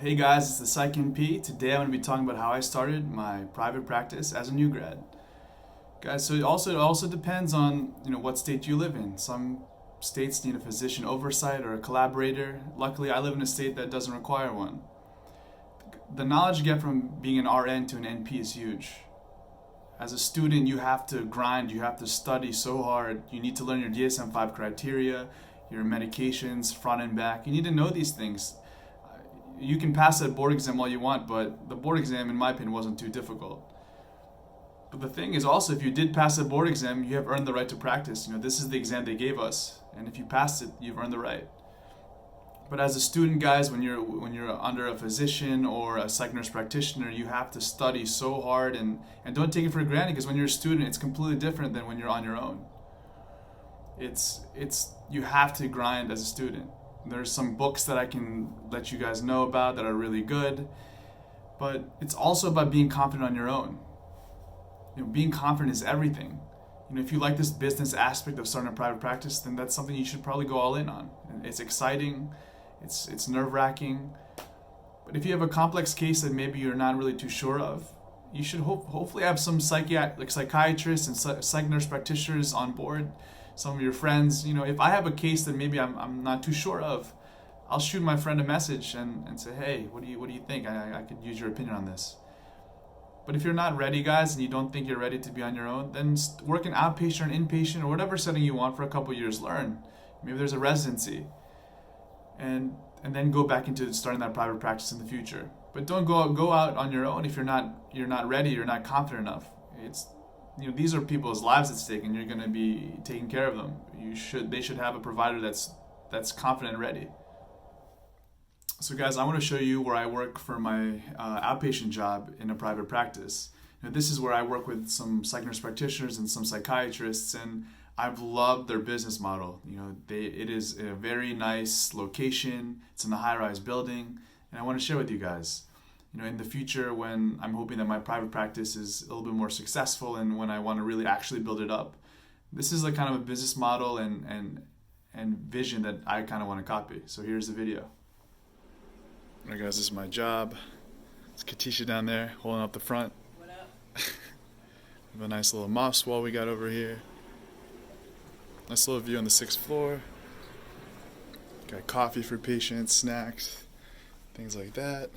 Hey guys, it's the Psych NP. Today I'm going to be talking about how I started my private practice as a new grad. Guys, so it also depends on what state you live in. Some states need a physician oversight or a collaborator. Luckily, I live in a state that doesn't require one. The knowledge you get from being an RN to an NP is huge. As a student, you have to grind, you have to study so hard. You need to learn your DSM-5 criteria, your medications, front and back. You need to know these things. You can pass that board exam all you want, but the board exam, in my opinion, wasn't too difficult. But the thing is also, if you did pass the board exam, you have earned the right to practice. This is the exam they gave us, and if you passed it, you've earned the right. But as a student, guys, when you're under a physician or a psych nurse practitioner, you have to study so hard, and don't take it for granted, because when you're a student, it's completely different than when you're on your own. You have to grind as a student. There's some books that I can let you guys know about that are really good, but it's also about being confident on your own. Being confident is everything. If you like this business aspect of starting a private practice, then that's something you should probably go all in on. It's exciting, it's nerve-wracking, but if you have a complex case that maybe you're not really too sure of, you should hopefully have some psychiatrists and psych nurse practitioners on board. Some of your friends, if I have a case that maybe I'm not too sure of, I'll shoot my friend a message and say, hey, what do you think? I could use your opinion on this. But if you're not ready, guys, and you don't think you're ready to be on your own, then work in outpatient or inpatient or whatever setting you want for a couple years. Learn. Maybe there's a residency, and then go back into starting that private practice in the future. But don't go out on your own if you're not ready, you're not confident enough. These are people's lives at stake, and you're going to be taking care of them. They should have a provider that's confident and ready. So guys, I want to show you where I work for my outpatient job in a private practice. This is where I work with some psych nurse practitioners and some psychiatrists, and I've loved their business model. It is a very nice location. It's in a high-rise building, and I want to share with you guys. In the future, when I'm hoping that my private practice is a little bit more successful and when I want to really actually build it up, this is kind of a business model and vision that I kind of want to copy. So here's the video. All right, guys, this is my job. It's Katisha down there holding up the front. What up? We have a nice little moss wall we got over here. Nice little view on the 6th floor. Got coffee for patients, snacks, things like that.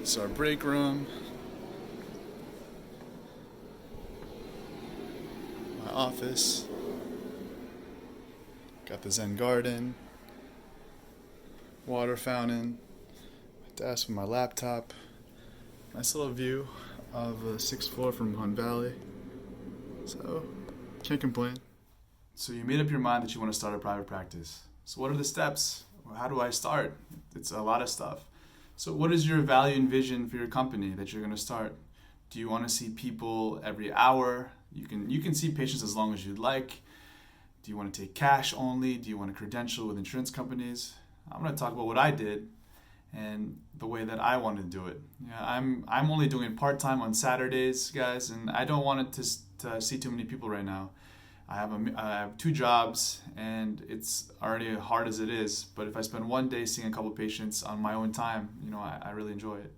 It's our break room. My office. Got the Zen garden. Water fountain. My desk with my laptop. Nice little view of the 6th floor from Hunt Valley. So, can't complain. So you made up your mind that you want to start a private practice. So what are the steps? How do I start? It's a lot of stuff. So what is your value and vision for your company that you're going to start? Do you want to see people every hour? You can see patients as long as you'd like. Do you want to take cash only? Do you want to credential with insurance companies? I'm going to talk about what I did and the way that I wanted to do it. I'm only doing it part-time on Saturdays, guys, and I don't want it to see too many people right now. I have 2 jobs, and it's already hard as it is. But if I spend one day seeing a couple patients on my own time, I really enjoy it.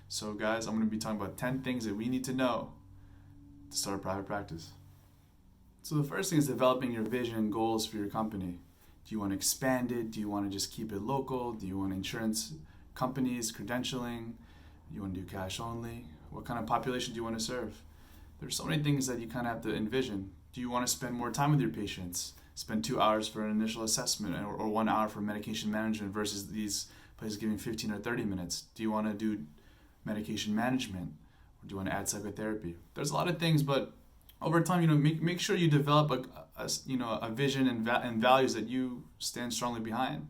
So guys, I'm going to be talking about 10 things that we need to know to start a private practice. So the first thing is developing your vision and goals for your company. Do you want to expand it? Do you want to just keep it local? Do you want insurance companies, credentialing? Do you want to do cash only? What kind of population do you want to serve? There's so many things that you kind of have to envision. Do you want to spend more time with your patients? Spend 2 hours for an initial assessment or 1 hour for medication management versus these places giving 15 or 30 minutes? Do you want to do medication management? Or do you want to add psychotherapy? There's a lot of things, but over time, make sure you develop a vision and values that you stand strongly behind.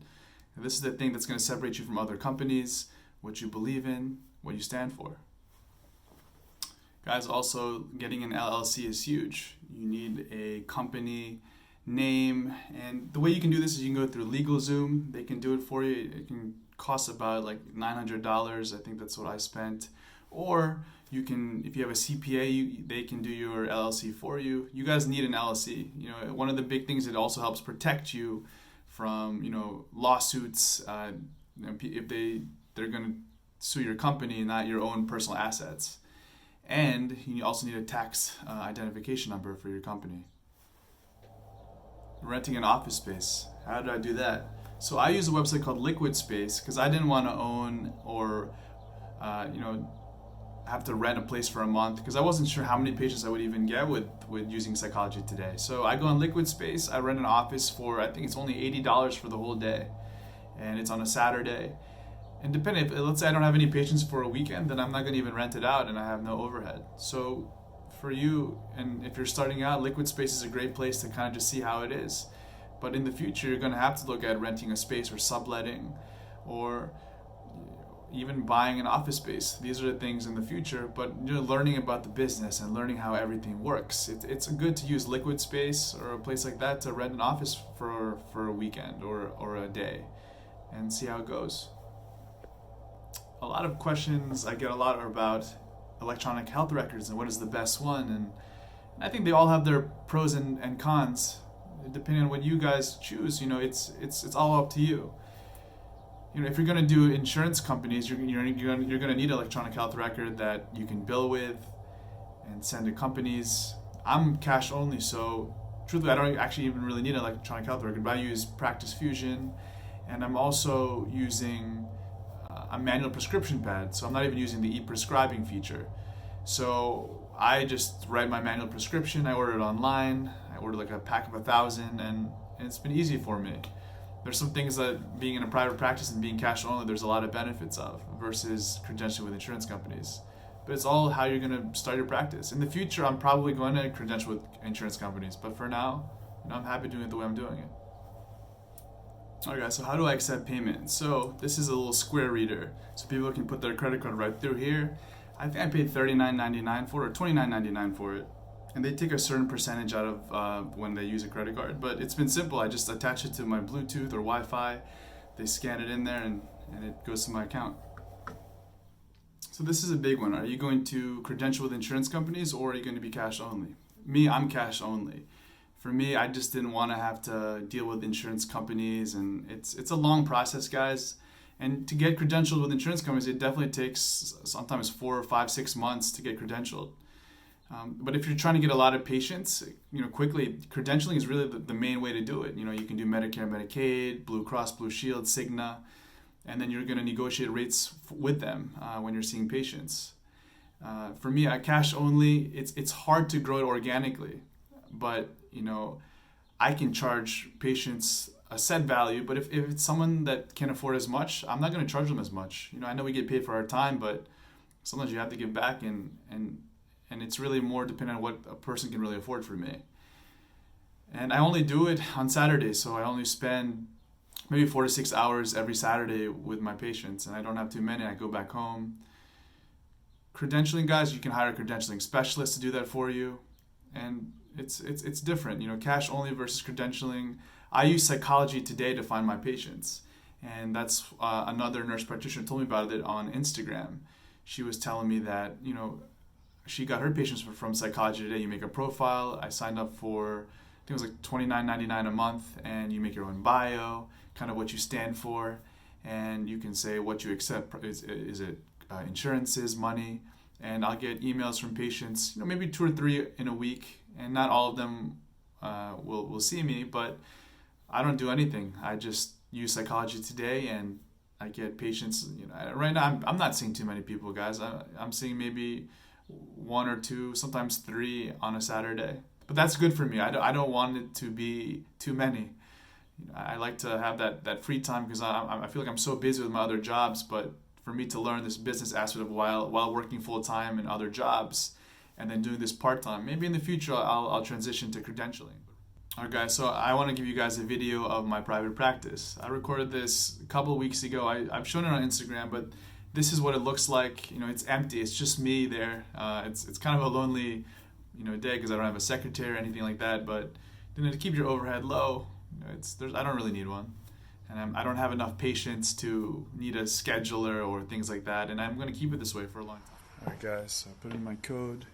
And this is the thing that's going to separate you from other companies, what you believe in, what you stand for. Guys, also getting an LLC is huge. You need a company name, and the way you can do this is you can go through LegalZoom. They can do it for you. It can cost about like $900. I think that's what I spent. Or you can, if you have a CPA, they can do your LLC for you. You guys need an LLC. One of the big things, it also helps protect you from, lawsuits. If they're going to sue your company, not your own personal assets. And you also need a tax identification number for your company. Renting an office space. How did I do that? So I use a website called Liquid Space because I didn't want to own or, have to rent a place for a month because I wasn't sure how many patients I would even get with using Psychology Today. So I go on Liquid Space. I rent an office for, I think it's only $80 for the whole day. And it's on a Saturday. And depending, let's say I don't have any patients for a weekend, then I'm not going to even rent it out and I have no overhead. So for you, and if you're starting out, Liquid Space is a great place to kind of just see how it is. But in the future, you're going to have to look at renting a space or subletting or even buying an office space. These are the things in the future, but learning about the business and learning how everything works. It's good to use Liquid Space or a place like that to rent an office for a weekend or a day and see how it goes. A lot of questions I get a lot are about electronic health records and what is the best one, and I think they all have their pros and cons depending on what you guys choose. It's all up to you. If you're going to do insurance companies, you're going to need an electronic health record that you can bill with and send to companies. I'm cash only, so truthfully I don't actually even really need an electronic health record, but I use Practice Fusion, and I'm also using a manual prescription pad, so I'm not even using the e-prescribing feature. So I just write my manual prescription, I order it online, I order like a pack of 1,000, and it's been easy for me. There's some things that being in a private practice and being cash only, there's a lot of benefits of versus credentialing with insurance companies. But it's all how you're going to start your practice. In the future, I'm probably going to credential with insurance companies, but for now, I'm happy doing it the way I'm doing it. Alright guys, so how do I accept payment? So this is a little square reader, so people can put their credit card right through here. I think I paid $39.99 for it, or $29.99 for it. And they take a certain percentage out of when they use a credit card. But it's been simple. I just attach it to my Bluetooth or Wi-Fi. They scan it in there and it goes to my account. So this is a big one. Are you going to credential with insurance companies or are you going to be cash only? Me, I'm cash only. For me, I just didn't want to have to deal with insurance companies, and it's a long process, guys. And to get credentialed with insurance companies, it definitely takes sometimes 4 or 5, 6 months to get credentialed. But if you're trying to get a lot of patients, quickly, credentialing is really the main way to do it. You can do Medicare, Medicaid, Blue Cross, Blue Shield, Cigna, and then you're going to negotiate rates with them when you're seeing patients. For me, at cash only, it's hard to grow it organically, but I can charge patients a set value. But if it's someone that can't afford as much, I'm not going to charge them as much. I know we get paid for our time, but sometimes you have to give back, and it's really more dependent on what a person can really afford for me. And I only do it on Saturdays, so I only spend maybe 4 to 6 hours every Saturday with my patients, and I don't have too many. I go back home. Credentialing, guys, you can hire a credentialing specialist to do that for you, and it's different. Cash only versus credentialing. I use Psychology Today to find my patients, and that's another nurse practitioner told me about it on Instagram. She was telling me that she got her patients from Psychology Today. You make a profile. I signed up for, I think it was like $29.99 a month, and you make your own bio, kind of what you stand for, and you can say what you accept. Is it insurances, money? And I'll get emails from patients, maybe 2 or 3 in a week, and not all of them will see me, but I don't do anything. I just use Psychology Today, and I get patients. Right now I'm not seeing too many people, guys. I'm seeing maybe 1 or 2, sometimes 3 on a Saturday. But that's good for me. I don't want it to be too many. I like to have that free time because I feel like I'm so busy with my other jobs. But for me to learn this business aspect of while working full time in other jobs and then doing this part time, maybe in the future I'll transition to credentialing. Alright guys, so I want to give you guys a video of my private practice. I recorded this a couple of weeks ago. I've shown it on Instagram, but this is what it looks like. It's empty. It's just me there. It's kind of a lonely, day because I don't have a secretary or anything like that. But to keep your overhead low, I don't really need one, and I don't have enough patients to need a scheduler or things like that. And I'm going to keep it this way for a long time. Alright guys, so I put in my code.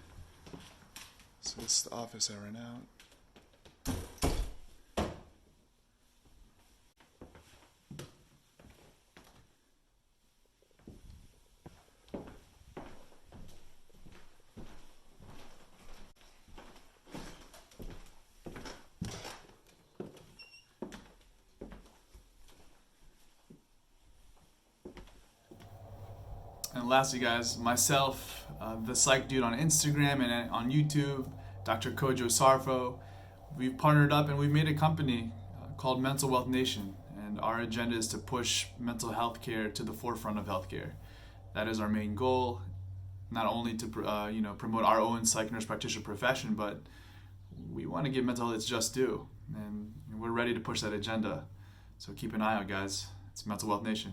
So this is the office I rent out. And lastly, guys, myself, the Psych Dude on Instagram and on YouTube, Dr. Kojo Sarfo, we've partnered up and we've made a company called Mental Wealth Nation. And our agenda is to push mental health care to the forefront of healthcare. That is our main goal, not only to promote our own psych nurse practitioner profession, but we want to give mental health its just due. And we're ready to push that agenda. So keep an eye out, guys. It's Mental Wealth Nation.